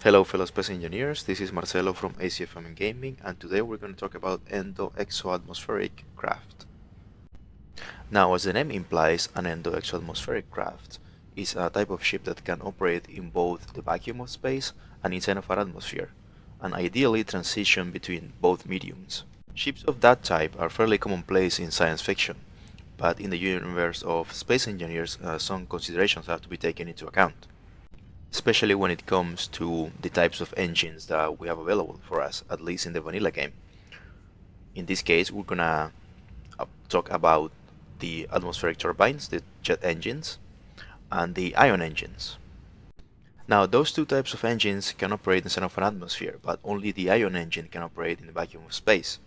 Hello fellow space engineers, this is Marcelo from ACFM and Gaming, and today we're going to talk about Endo exoatmospheric craft. Now, as the name implies, an Endo exoatmospheric craft is a type of ship that can operate in both the vacuum of space and inside of our atmosphere, and ideally transition between both mediums. Ships of that type are fairly commonplace in science fiction, but in the universe of space engineers, some considerations have to be taken into account, especially when it comes to the types of engines that we have available for us, at least in the vanilla game. In this case, we're gonna talk about the atmospheric turbines, the jet engines, and the ion engines. Now, those two types of engines can operate inside of an atmosphere, but only the ion engine can operate in the vacuum of space.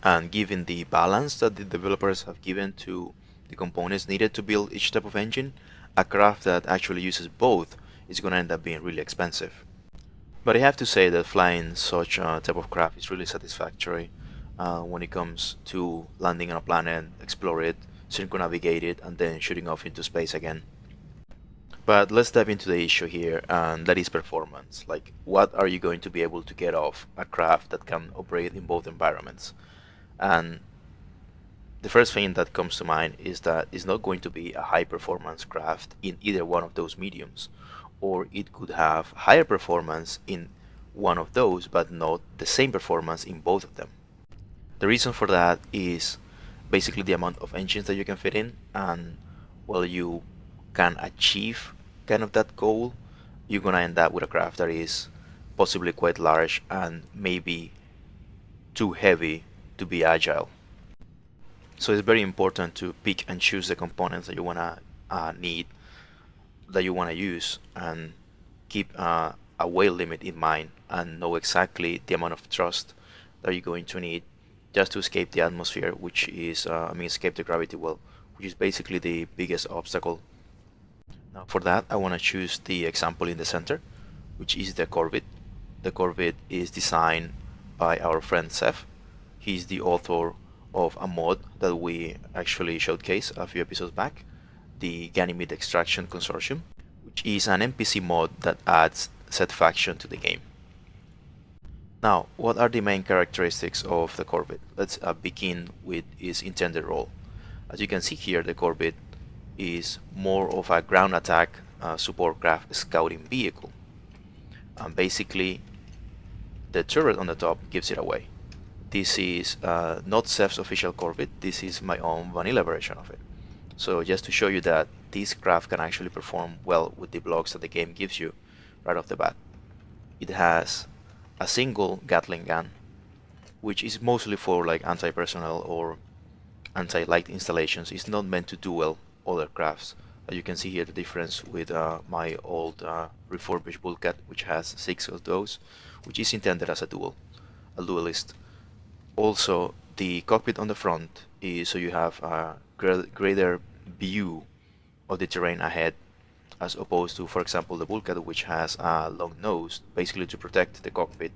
And given the balance that the developers have given to the components needed to build each type of engine, a craft that actually uses both is going to end up being really expensive. But I have to say that flying such a type of craft is really satisfactory when it comes to landing on a planet, explore it, circumnavigate it, and then shooting off into space again. But let's dive into the issue here, and that is performance. Like, what are you going to be able to get off a craft that can operate in both environments? And the first thing that comes to mind is that it's not going to be a high performance craft in either one of those mediums, or it could have higher performance in one of those but not the same performance in both of them. The reason for that is basically the amount of engines that you can fit in, and while you can achieve kind of that goal, you're gonna end up with a craft that is possibly quite large and maybe too heavy to be agile. So it's very important to pick and choose the components that you wanna need, that you wanna use, and keep a weight limit in mind and know exactly the amount of thrust that you're going to need just to escape the atmosphere, which is, escape the gravity well, which is basically the biggest obstacle. Now, for that, I want to choose the example in the center, which is the Corvid. The Corvid is designed by our friend Seth. He's the author of a mod that we actually showcased a few episodes back, the Ganymede Extraction Consortium, which is an NPC mod that adds set faction to the game. Now, what are the main characteristics of the Corvid? Let's begin with its intended role. As you can see here, the Corvid is more of a ground attack support craft scouting vehicle. Basically, the turret on the top gives it away. This is not Seth's official Corvid, this is my own vanilla version of it. So just to show you that this craft can actually perform well with the blocks that the game gives you right off the bat. It has a single Gatling gun, which is mostly for like anti-personnel or anti-light installations. It's not meant to duel other crafts. As you can see here, the difference with my old refurbished Bullcat, which has 6 of those, which is intended as a duelist. Also, the cockpit on the front is so you have a greater view of the terrain ahead, as opposed to, for example, the Bullcat, which has a long nose, basically to protect the cockpit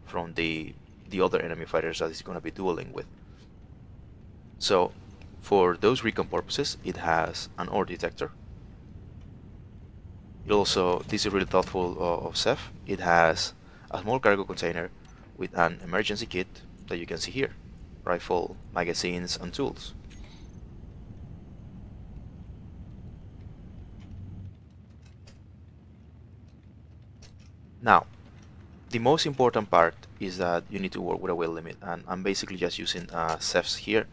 from the other enemy fighters that it's going to be dueling with. So, for those recon purposes, it has an ore detector. It also, this is really thoughtful of Seth, it has a small cargo container with an emergency kit that you can see here, rifle, magazines, and tools. Now, the most important part is that you need to work with a weight limit, and I'm basically just using Seth's here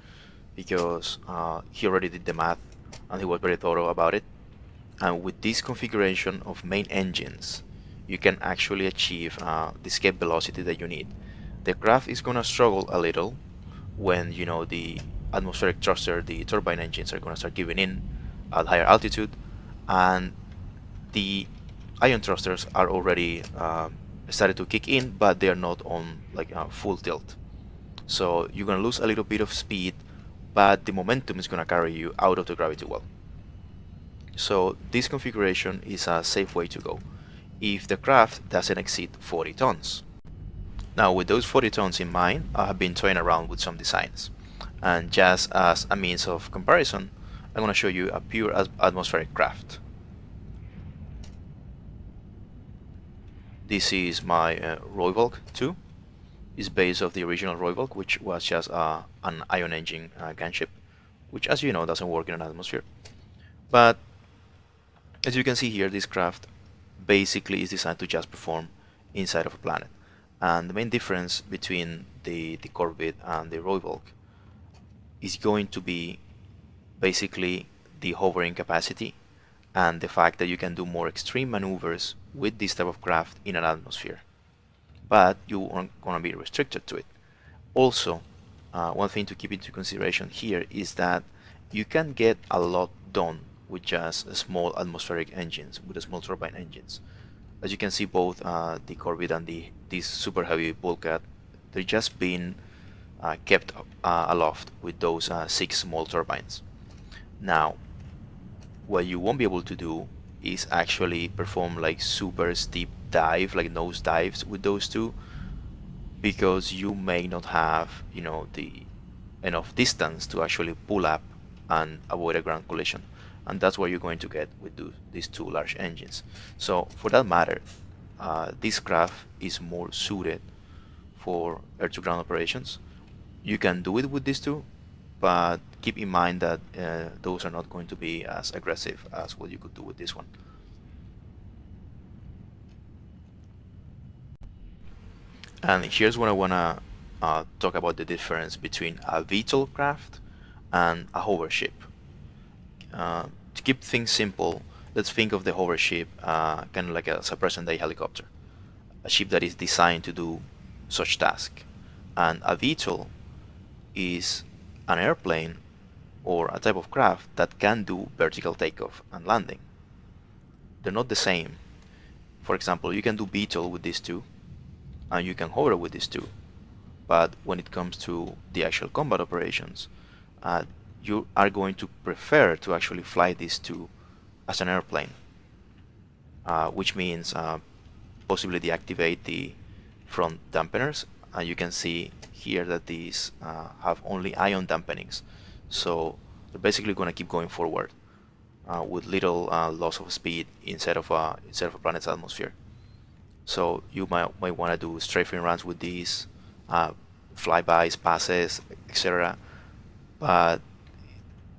because he already did the math and he was very thorough about it. And with this configuration of main engines, you can actually achieve the escape velocity that you need. The craft is gonna struggle a little when the atmospheric thruster, the turbine engines are gonna start giving in at higher altitude, and the ion thrusters are already started to kick in, but they are not on like full tilt. So you're gonna lose a little bit of speed, but the momentum is gonna carry you out of the gravity well. So this configuration is a safe way to go if the craft doesn't exceed 40 tons. Now, with those 40 tons in mind, I have been toying around with some designs, and just as a means of comparison, I'm going to show you a pure atmospheric craft. This is my Royvalk 2. It's based off the original Royvalk, which was just an ion engine gunship, which, as you know, doesn't work in an atmosphere. But as you can see here, this craft basically is designed to just perform inside of a planet. And the main difference between the Corvid and the Royvalk is going to be basically the hovering capacity and the fact that you can do more extreme maneuvers with this type of craft in an atmosphere. But you aren't going to be restricted to it. Also, one thing to keep into consideration here is that you can get a lot done with just small atmospheric engines, with small turbine engines. As you can see, both the Corvid and this super heavy bulkhead, they're just being kept aloft with those 6 small turbines. Now, what you won't be able to do is actually perform like super steep dive, like nose dives with those two, because you may not have, the enough distance to actually pull up and avoid a ground collision. And that's what you're going to get with these two large engines. So for that matter, this craft is more suited for air-to-ground operations. You can do it with these two, but keep in mind that those are not going to be as aggressive as what you could do with this one. And here's what I want to talk about: the difference between a VTOL craft and a hover ship. To keep things simple, let's think of the hover ship kind of like as a present-day helicopter, a ship that is designed to do such task. And a VTOL is an airplane or a type of craft that can do vertical takeoff and landing. They're not the same. For example, you can do VTOL with these two, and you can hover with these two. But when it comes to the actual combat operations, you are going to prefer to actually fly these two as an airplane, which means possibly deactivate the front dampeners. And you can see here that these have only ion dampenings, so they're basically going to keep going forward with little loss of speed inside of a planet's atmosphere. So you might want to do strafing runs with these, flybys, passes, etc. But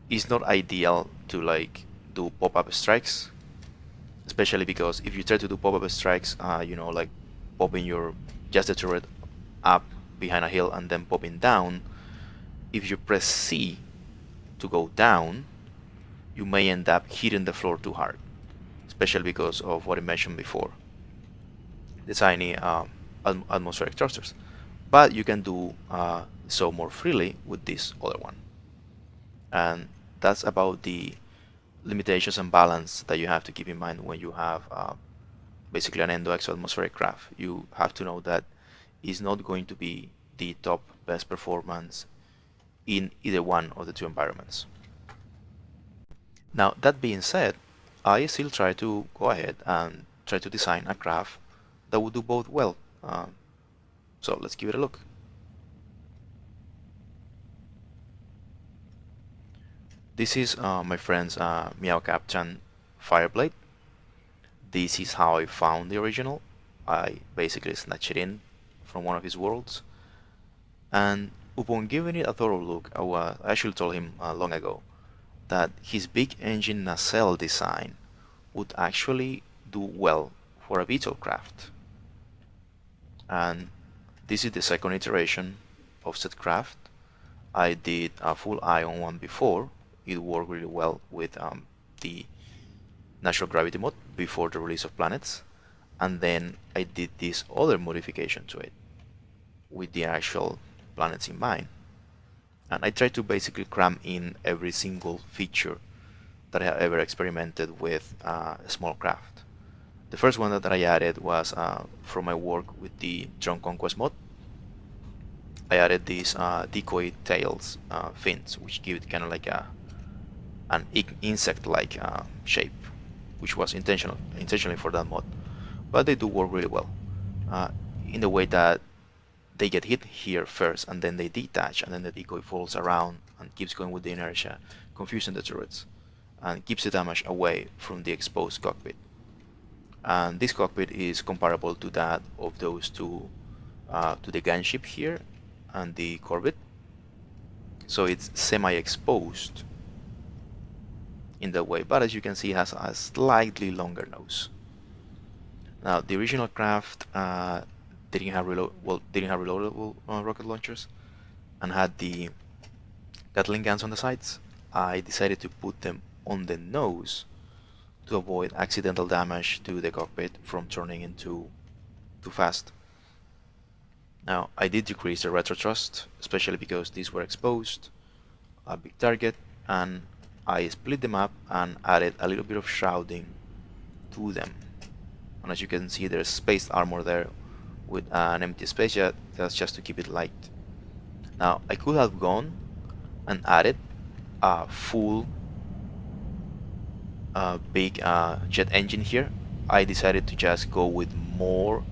it's not ideal to like do pop-up strikes, especially because if you try to do pop-up strikes, like popping your just the turret up behind a hill and then popping down, if you press C to go down, you may end up hitting the floor too hard, especially because of what I mentioned before, the tiny atmospheric thrusters. But you can do so more freely with this other one. And that's about the limitations and balance that you have to keep in mind when you have basically an Endo exoatmospheric craft. You have to know that it's not going to be the top best performance in either one of the two environments. Now, that being said, I still try to go ahead and try to design a craft that would do both well. So let's give it a look. This is my friend's Meow Captain Fireblade. This is how I found the original. I basically snatched it in from one of his worlds, and upon giving it a thorough look, I actually told him long ago that his big engine nacelle design would actually do well for a VTOL craft. And this is the second iteration of said craft. I did a full ion one before. It worked really well with the natural gravity mode before the release of planets, and then I did this other modification to it with the actual planets in mind. And I tried to basically cram in every single feature that I have ever experimented with a small craft. The first one that I added was from my work with the Drone Conquest mod. I added these decoy tails fins, which give it kind of like an insect-like shape, which was intentionally for that mod. But they do work really well in the way that they get hit here first, and then they detach, and then the decoy falls around and keeps going with the inertia, confusing the turrets, and keeps the damage away from the exposed cockpit. and this cockpit is comparable to that of those two, to the gunship here and the Corvette. So it's semi-exposed in that way, but as you can see, it has a slightly longer nose. Now, the original craft didn't have reloadable rocket launchers and had the Gatling guns on the sides. I decided to put them on the nose to avoid accidental damage to the cockpit from turning into too fast. Now, I did decrease the retro thrust, especially because these were exposed, a big target, and I split them up and added a little bit of shrouding to them. And as you can see, there's spaced armor there with an empty space jet. That's just to keep it light. Now, I could have gone and added a full big jet engine here. I decided to just go with more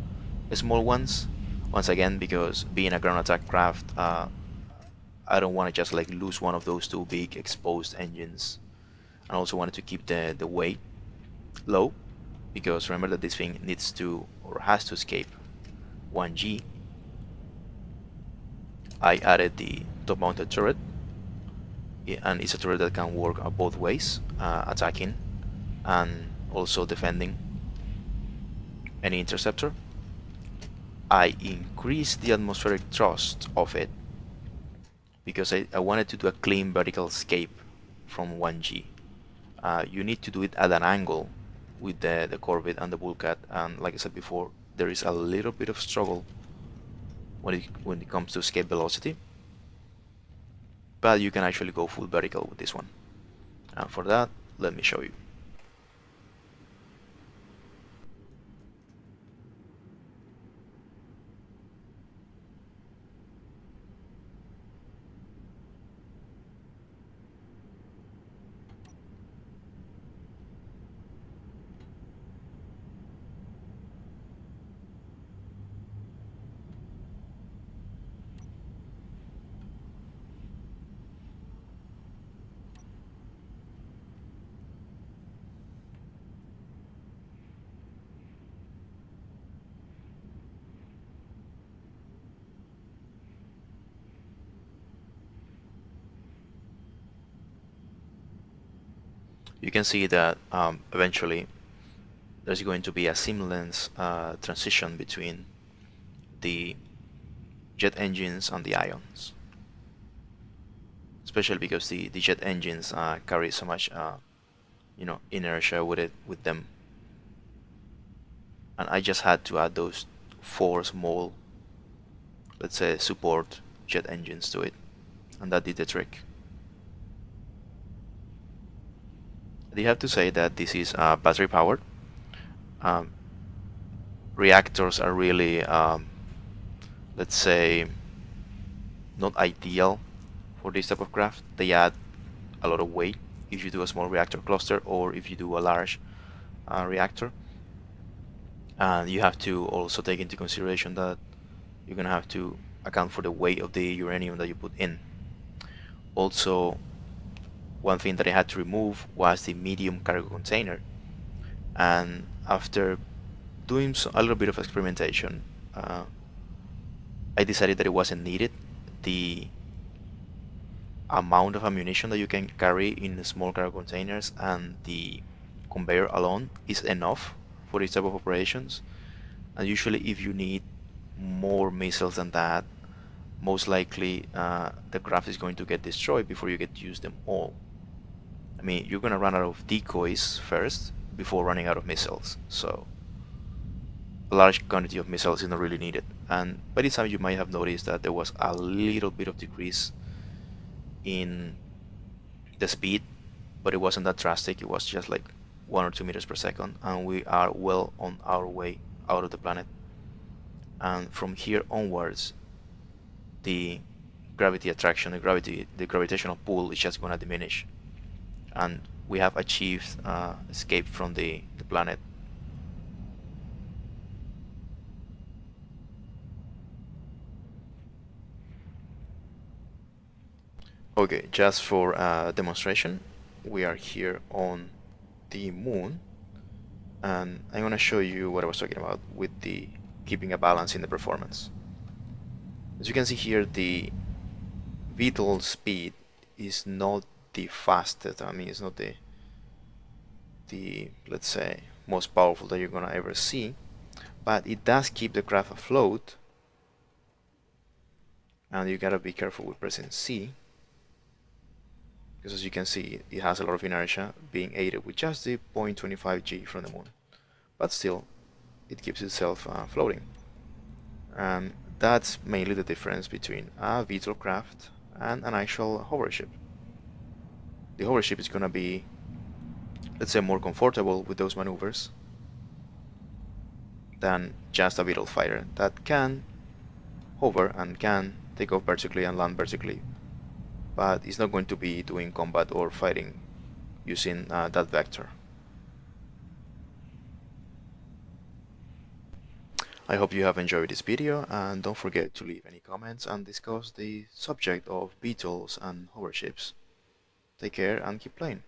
small ones, once again, because being a ground attack craft, I don't want to just like lose one of those two big exposed engines. I also wanted to keep the weight low, because remember that this thing needs to, or has to, escape 1G. I added the top mounted turret, and it's a turret that can work both ways, attacking and also defending any interceptor. I increased the atmospheric thrust of it because I wanted to do a clean vertical escape from 1G. You need to do it at an angle with the Corvette and the Bullcat, and like I said before, there is a little bit of struggle when it comes to escape velocity, but you can actually go full vertical with this one. And for that, let me show you. You can see that eventually there's going to be a seamless transition between the jet engines and the ions, especially because the jet engines carry so much inertia with them, and I just had to add those four small, let's say, support jet engines to it, and that did the trick. They have to say that this is battery powered. um, Reactors are really, let's say, not ideal for this type of craft. They add a lot of weight if you do a small reactor cluster or if you do a large reactor. And you have to also take into consideration that you're gonna have to account for the weight of the uranium that you put in. Also, one thing that I had to remove was the medium cargo container. And after doing a little bit of experimentation, I decided that it wasn't needed. The amount of ammunition that you can carry in small cargo containers and the conveyor alone is enough for this type of operations. And usually if you need more missiles than that, most likely the craft is going to get destroyed before you get to use them all. I mean, you're gonna run out of decoys first before running out of missiles, so a large quantity of missiles is not really needed. And by this time you might have noticed that there was a little bit of decrease in the speed, but it wasn't that drastic. It was just like 1 or 2 meters per second, and we are well on our way out of the planet. And from here onwards, the gravity attraction, the gravitational pull is just gonna diminish, and we have achieved escape from the planet. Okay, just for demonstration, we are here on the moon, and I'm going to show you what I was talking about with the keeping a balance in the performance. As you can see here, the VTOL speed is not the fastest. I mean, it's not the let's say most powerful that you're gonna ever see, but it does keep the craft afloat, and you gotta be careful with pressing C, because as you can see, it has a lot of inertia being aided with just the 0.25 G from the moon, but still it keeps itself floating. And that's mainly the difference between a VTOL craft and an actual hovership. The hovership is gonna be, let's say, more comfortable with those maneuvers than just a VTOL fighter that can hover and can take off vertically and land vertically, but it's not going to be doing combat or fighting using that vector. I hope you have enjoyed this video, and don't forget to leave any comments and discuss the subject of VTOLs and hoverships. Take care and keep playing.